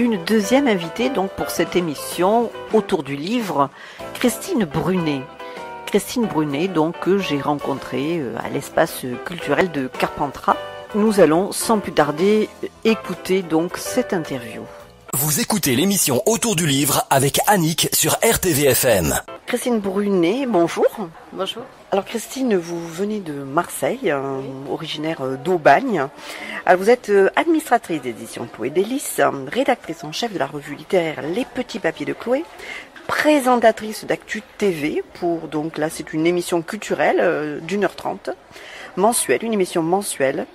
une deuxième invitée donc pour cette émission autour du livre, Christine Brunet. Christine Brunet, donc, que j'ai rencontrée à l'espace culturel de Carpentras. Nous allons sans plus tarder écouter donc cette interview. Vous écoutez l'émission Autour du livre avec Annick sur RTVFM. Christine Brunet, bonjour. Bonjour. Alors Christine, vous venez de Marseille, originaire d'Aubagne. Alors vous êtes administratrice d'édition Chloé Délices, rédactrice en chef de la revue littéraire Les Petits Papiers de Chloé, présentatrice d'Actu TV pour, donc là c'est une émission culturelle d'1h30, mensuelle, une émission mensuelle.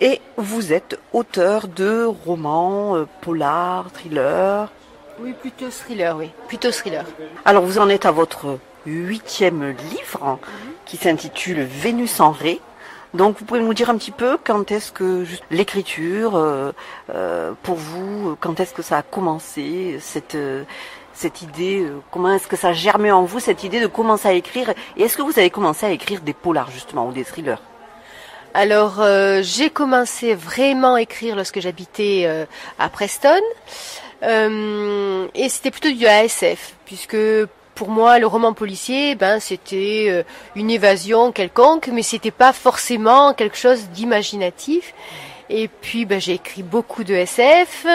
Et vous êtes auteur de romans, polars, thrillers. Oui, plutôt thriller, oui. Plutôt thriller. Alors vous en êtes à votre 8e livre qui s'intitule Vénus en ré. Donc vous pouvez nous dire un petit peu quand est-ce que l'écriture, pour vous, quand est-ce que ça a commencé, cette idée, comment est-ce que ça a germé en vous, cette idée de commencer à écrire, et est-ce que vous avez commencé à écrire des polars justement ou des thrillers? Alors, j'ai commencé vraiment à écrire lorsque j'habitais à Preston, et c'était plutôt du ASF, puisque pour moi, le roman policier, c'était une évasion quelconque, mais c'était pas forcément quelque chose d'imaginatif. Et puis, j'ai écrit beaucoup de SF.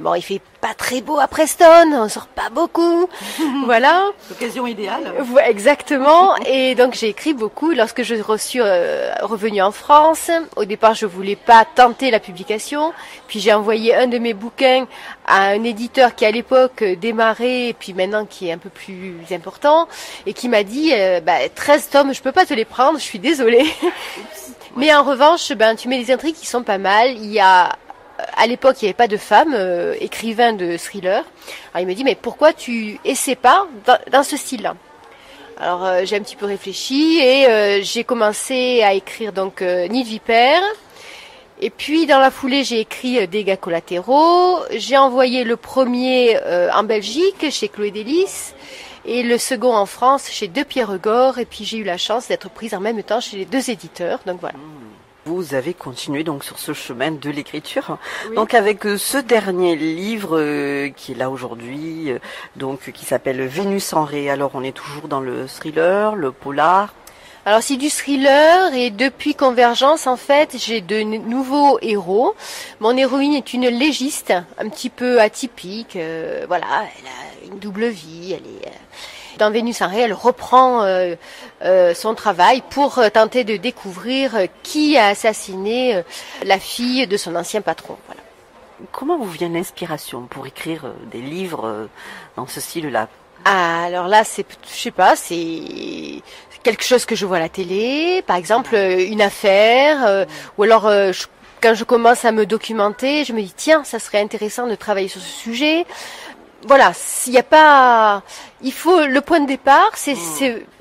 Bon, il fait pas très beau à Preston, on sort pas beaucoup, voilà. L'occasion idéale. Ouais, exactement. Et donc j'ai écrit beaucoup lorsque je suis revenue en France. Au départ, je voulais pas tenter la publication. Puis j'ai envoyé un de mes bouquins à un éditeur qui à l'époque démarrait, et puis maintenant qui est un peu plus important, et qui m'a dit 13 tomes, je peux pas te les prendre, je suis désolée. Mais en revanche, tu mets des intrigues qui sont pas mal. Il y a à l'époque, il n'y avait pas de femmes écrivains de thriller. Alors il me dit, mais pourquoi tu essaies pas dans ce style-là? Alors j'ai un petit peu réfléchi et j'ai commencé à écrire donc Nid de Vipère. Et puis dans la foulée, j'ai écrit Dégâts collatéraux. J'ai envoyé le premier en Belgique chez Chloé Délices et le second en France chez De Pierregord. Et puis j'ai eu la chance d'être prise en même temps chez les deux éditeurs. Donc voilà. Vous avez continué donc sur ce chemin de l'écriture, oui. Donc avec ce dernier livre qui est là aujourd'hui, donc qui s'appelle Vénus en ré. Alors on est toujours dans le thriller, le polar. Alors c'est du thriller et depuis Convergence en fait j'ai de nouveaux héros. Mon héroïne est une légiste, un petit peu atypique, voilà, elle a une double vie, elle est... Dans Vénus en ré, elle reprend son travail pour tenter de découvrir qui a assassiné la fille de son ancien patron. Voilà. Comment vous vient l'inspiration pour écrire des livres dans ce style-là? Ah, alors là, c'est c'est quelque chose que je vois à la télé, par exemple une affaire, ou alors quand je commence à me documenter, je me dis tiens, ça serait intéressant de travailler sur ce sujet. Voilà, il y a pas, il faut le point de départ, c'est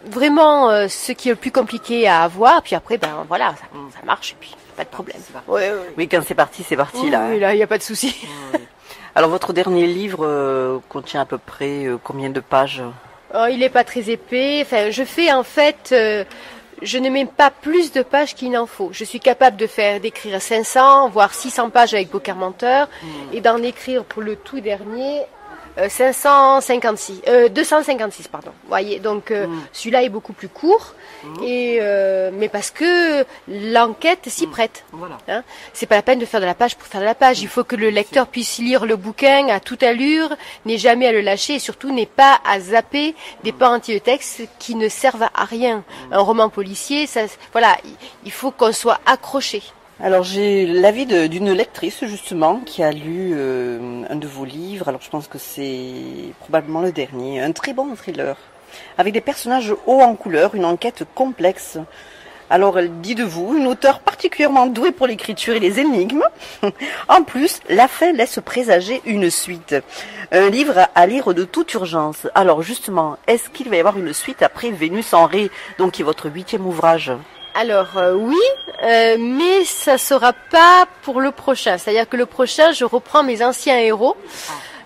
vraiment ce qui est le plus compliqué à avoir. Puis après, voilà, ça marche et puis pas de problème. Oui, quand c'est parti là. Oui, là, il n'y a pas de souci. Alors votre dernier livre contient à peu près combien de pages? Il est pas très épais. Enfin, je fais en fait, je ne mets pas plus de pages qu'il n'en faut. Je suis capable d'écrire 500, voire 600 pages avec Beaucaire-Menteur, et d'en écrire pour le tout dernier. 256, pardon. Vous voyez, donc celui-là est beaucoup plus court, et mais parce que l'enquête s'y prête. Voilà. Hein, c'est pas la peine de faire de la page pour faire de la page. Il faut que le lecteur puisse lire le bouquin à toute allure, n'ait jamais à le lâcher, et surtout n'ait pas à zapper des pans entiers de texte qui ne servent à rien. Un roman policier, voilà, il faut qu'on soit accroché. Alors j'ai l'avis d'une lectrice justement qui a lu un de vos livres, alors je pense que c'est probablement le dernier, un très bon thriller, avec des personnages hauts en couleur, une enquête complexe. Alors elle dit de vous, une auteure particulièrement douée pour l'écriture et les énigmes. En plus, la fin laisse présager une suite. Un livre à lire de toute urgence. Alors justement, est-ce qu'il va y avoir une suite après Vénus en ré, donc qui est votre 8e ouvrage ? Alors oui, mais ça sera pas pour le prochain. C'est-à-dire que le prochain, je reprends mes anciens héros,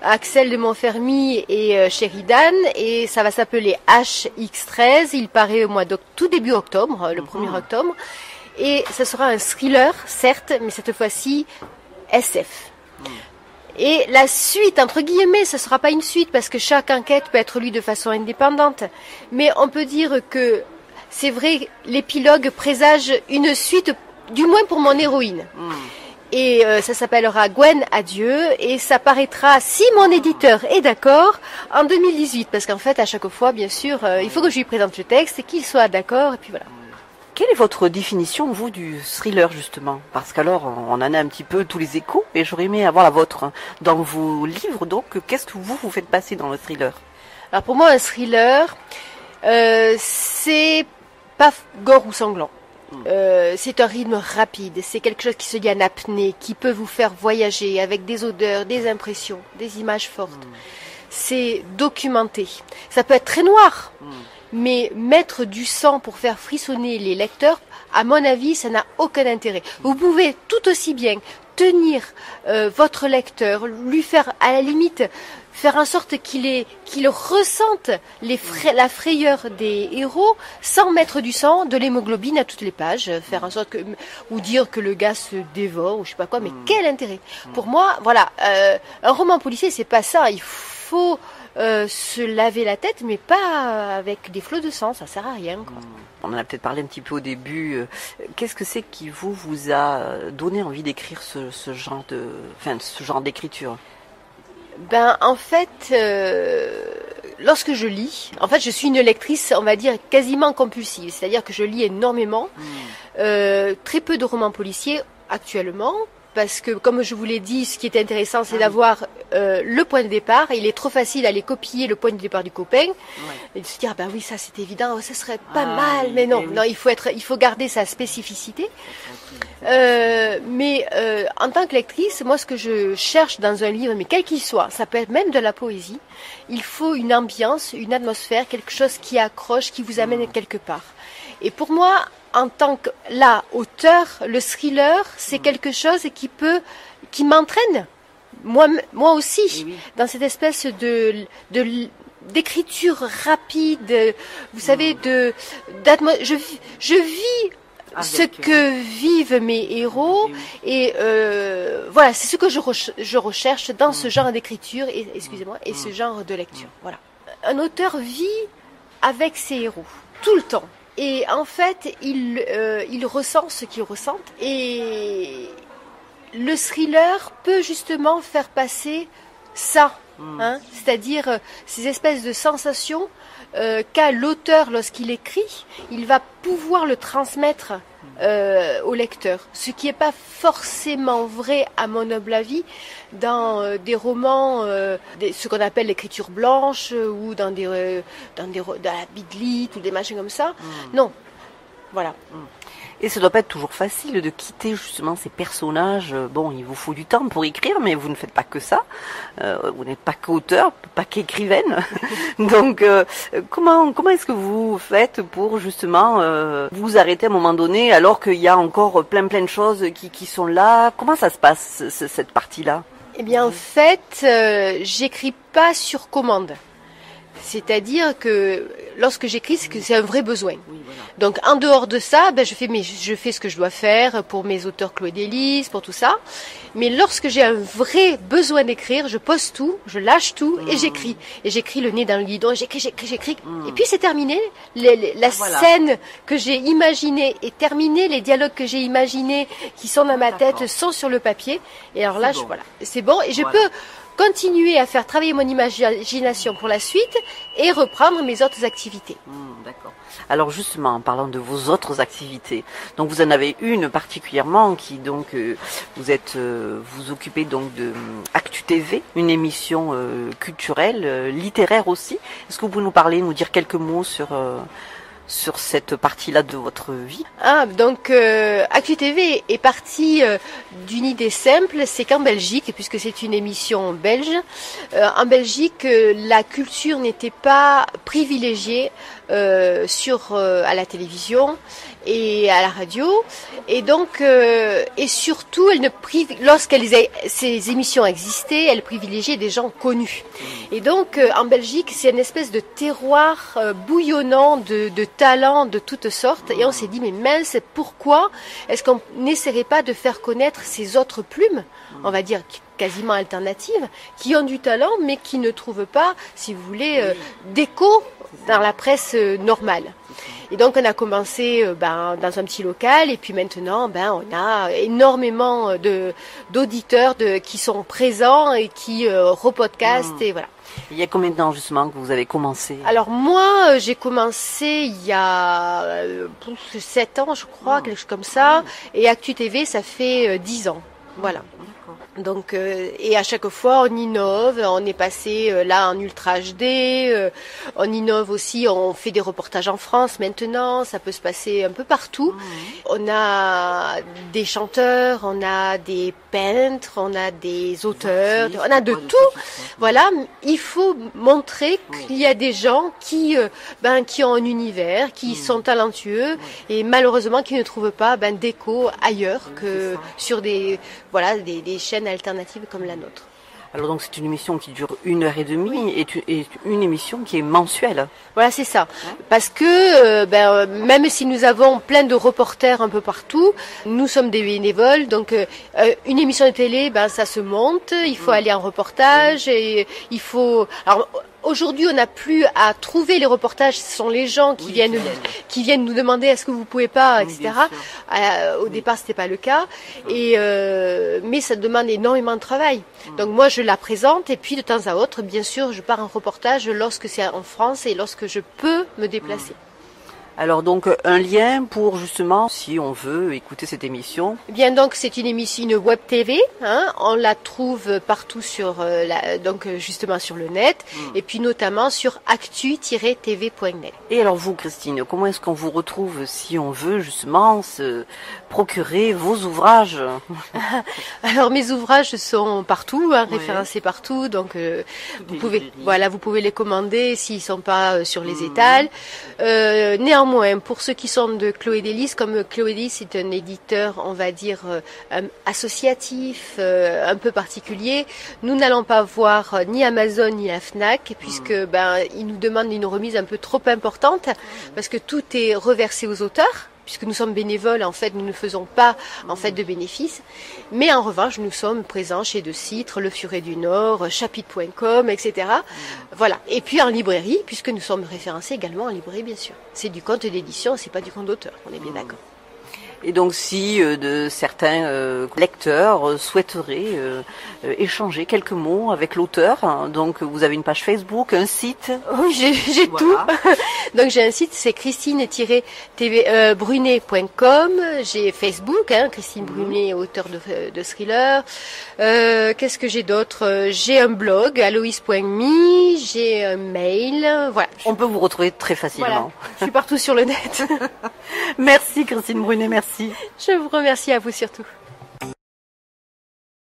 Axel de Montfermy et Sheridan, et ça va s'appeler HX13. Il paraît au mois tout début octobre, le 1er octobre, et ça sera un thriller, certes, mais cette fois-ci SF. Et la suite, entre guillemets, ce ne sera pas une suite parce que chaque enquête peut être lue de façon indépendante. Mais on peut dire que c'est vrai, l'épilogue présage une suite, du moins pour mon héroïne. Et ça s'appellera Gwen Adieu et ça paraîtra, si mon éditeur est d'accord, en 2018. Parce qu'en fait, à chaque fois, bien sûr, il faut que je lui présente le texte et qu'il soit d'accord, et puis voilà. Quelle est votre définition, vous, du thriller, justement? Parce qu'alors, on en a un petit peu tous les échos, et j'aurais aimé avoir la vôtre. Dans vos livres, donc, qu'est-ce que vous faites passer dans le thriller? Alors pour moi, un thriller, c'est pas gore ou sanglant. C'est un rythme rapide, c'est quelque chose qui se lit en apnée, qui peut vous faire voyager avec des odeurs, des impressions, des images fortes. C'est documenté. Ça peut être très noir, mais mettre du sang pour faire frissonner les lecteurs, à mon avis, ça n'a aucun intérêt. Vous pouvez tout aussi bien tenir votre lecteur, lui faire à la limite faire en sorte qu'il ressente la frayeur des héros sans mettre du sang, de l'hémoglobine à toutes les pages, faire en sorte que, ou dire que le gars se dévore ou je sais pas quoi, mais quel intérêt? Pour moi, voilà, un roman policier, c'est pas ça. Il faut se laver la tête, mais pas avec des flots de sang, ça sert à rien, quoi. On en a peut-être parlé un petit peu au début. Qu'est-ce que c'est qui vous a donné envie d'écrire ce genre d'écriture? Ben, en fait, lorsque je lis, en fait, je suis une lectrice, on va dire, quasiment compulsive. C'est-à-dire que je lis énormément, très peu de romans policiers actuellement. Parce que, comme je vous l'ai dit, ce qui est intéressant, c'est d'avoir le point de départ. Il est trop facile d'aller copier le point de départ du copain et de se dire, ben oui, ça c'est évident, ça serait pas mal. Mais non, il faut garder sa spécificité. Mais en tant que lectrice, moi, ce que je cherche dans un livre, mais quel qu'il soit, ça peut être même de la poésie, il faut une ambiance, une atmosphère, quelque chose qui accroche, qui vous amène quelque part. Et pour moi, en tant que auteur, le thriller, c'est quelque chose qui m'entraîne, moi aussi, dans cette espèce d'écriture rapide. Vous savez, je vis ce que vivent mes héros et voilà, c'est ce que je recherche dans ce genre d'écriture et ce genre de lecture. Voilà, un auteur vit avec ses héros tout le temps. Et en fait, il ressent ce qu'il ressent. Et le thriller peut justement faire passer ça, c'est-à-dire ces espèces de sensations qu'a l'auteur lorsqu'il écrit. Il va pouvoir le transmettre au lecteur. Ce qui n'est pas forcément vrai, à mon humble avis, dans des romans, ce qu'on appelle l'écriture blanche, ou dans la bidlite, ou des machins comme ça. Non. Voilà. Et ça doit pas être toujours facile de quitter justement ces personnages. Bon, il vous faut du temps pour écrire, mais vous ne faites pas que ça. Vous n'êtes pas qu'auteur, pas qu'écrivaine. Donc, comment est-ce que vous faites pour justement vous arrêter à un moment donné, alors qu'il y a encore plein de choses qui sont là? Comment ça se passe, cette partie-là? Eh bien, en fait, j'écris pas sur commande. C'est-à-dire que lorsque j'écris, c'est un vrai besoin. Donc en dehors de ça, je fais ce que je dois faire pour mes auteurs Chloé Délice, pour tout ça. Mais lorsque j'ai un vrai besoin d'écrire, je pose tout, je lâche tout et j'écris. Et j'écris le nez dans le guidon, j'écris. Et puis c'est terminé. La scène que j'ai imaginée est terminée, les dialogues que j'ai imaginés qui sont dans ma tête sont sur le papier. Et alors là, voilà, c'est bon. Et je peux continuer à faire travailler mon imagination pour la suite et reprendre mes autres activités. D'accord. Alors justement, en parlant de vos autres activités, donc vous en avez une particulièrement qui donc vous occupez donc de Actu TV, une émission culturelle, littéraire aussi. Est-ce que vous pouvez nous dire quelques mots sur cette partie-là de votre vie? Donc Actu TV est partie d'une idée simple, c'est qu'en Belgique, puisque c'est une émission belge, en Belgique, la culture n'était pas privilégiée à la télévision et à la radio, et donc et surtout ces émissions existaient, elles privilégiaient des gens connus. Et donc en Belgique, c'est une espèce de terroir bouillonnant de talents de toutes sortes, et on s'est dit mais mince, pourquoi est-ce qu'on n'essaierait pas de faire connaître ces autres plumes, on va dire quasiment alternatives, qui ont du talent, mais qui ne trouvent pas, si vous voulez, d'écho dans la presse normale. Et donc on a commencé dans un petit local, et puis maintenant on a énormément d'auditeurs qui sont présents et qui repodcastent et voilà. Il y a combien de temps justement que vous avez commencé? Alors moi j'ai commencé il y a 7 ans je crois, quelque chose comme ça, et Actu TV ça fait 10 ans. Voilà. Donc et à chaque fois on innove, on est passé là en Ultra HD, on innove aussi, on fait des reportages en France maintenant, ça peut se passer un peu partout. On a des chanteurs, on a des peintres, on a des auteurs, on a de tout. Voilà, il faut montrer qu'il y a des gens qui ont un univers, qui sont talentueux et malheureusement qui ne trouvent pas d'écho ailleurs que sur des chaînes alternatives comme la nôtre. Alors donc c'est une émission qui dure 1h30 et une émission qui est mensuelle. Voilà, c'est ça. Parce que même si nous avons plein de reporters un peu partout, nous sommes des bénévoles. Donc une émission de télé, ça se monte. Il faut aller en reportage et il faut. Alors aujourd'hui, on n'a plus à trouver les reportages. Ce sont les gens qui viennent nous demander est-ce que vous pouvez pas, etc. Au départ, c'était pas le cas. Et mais ça demande énormément de travail. Donc moi, je la présente et puis de temps à autre, bien sûr, je pars en reportage lorsque c'est en France et lorsque je peux me déplacer. Alors donc un lien pour justement si on veut écouter cette émission. Eh bien donc c'est une émission, une web TV, on la trouve partout sur justement sur le net et puis notamment sur actu-tv.net. Et alors vous Christine, comment est-ce qu'on vous retrouve si on veut justement se procurer vos ouvrages? Alors mes ouvrages sont partout, référencés partout, donc vous pouvez les commander s'ils sont pas sur les étals. Néanmoins, pour ceux qui sont de Chloé Délices, comme Chloé Délices est un éditeur, on va dire, associatif, un peu particulier, nous n'allons pas voir ni Amazon ni la Fnac, puisque ils nous demandent une remise un peu trop importante, parce que tout est reversé aux auteurs. Puisque nous sommes bénévoles, en fait, nous ne faisons pas de bénéfices. Mais en revanche, nous sommes présents chez De Citre, Le Furet du Nord, Chapitre.com, etc. Voilà. Et puis en librairie, puisque nous sommes référencés également en librairie, bien sûr. C'est du compte d'édition, c'est pas du compte d'auteur. On est bien d'accord. Et donc si de certains lecteurs souhaiteraient échanger quelques mots avec l'auteur, donc vous avez une page Facebook, un site. Oui, j'ai tout. Donc j'ai un site, c'est christine-brunet.com. J'ai Facebook, Christine Brunet, auteur de thriller. Qu'est-ce que j'ai d'autre? J'ai un blog, alois.me, j'ai un mail. Voilà. On peut vous retrouver très facilement. Voilà. Je suis partout sur le net. Merci Christine Brunet, merci. Je vous remercie à vous surtout.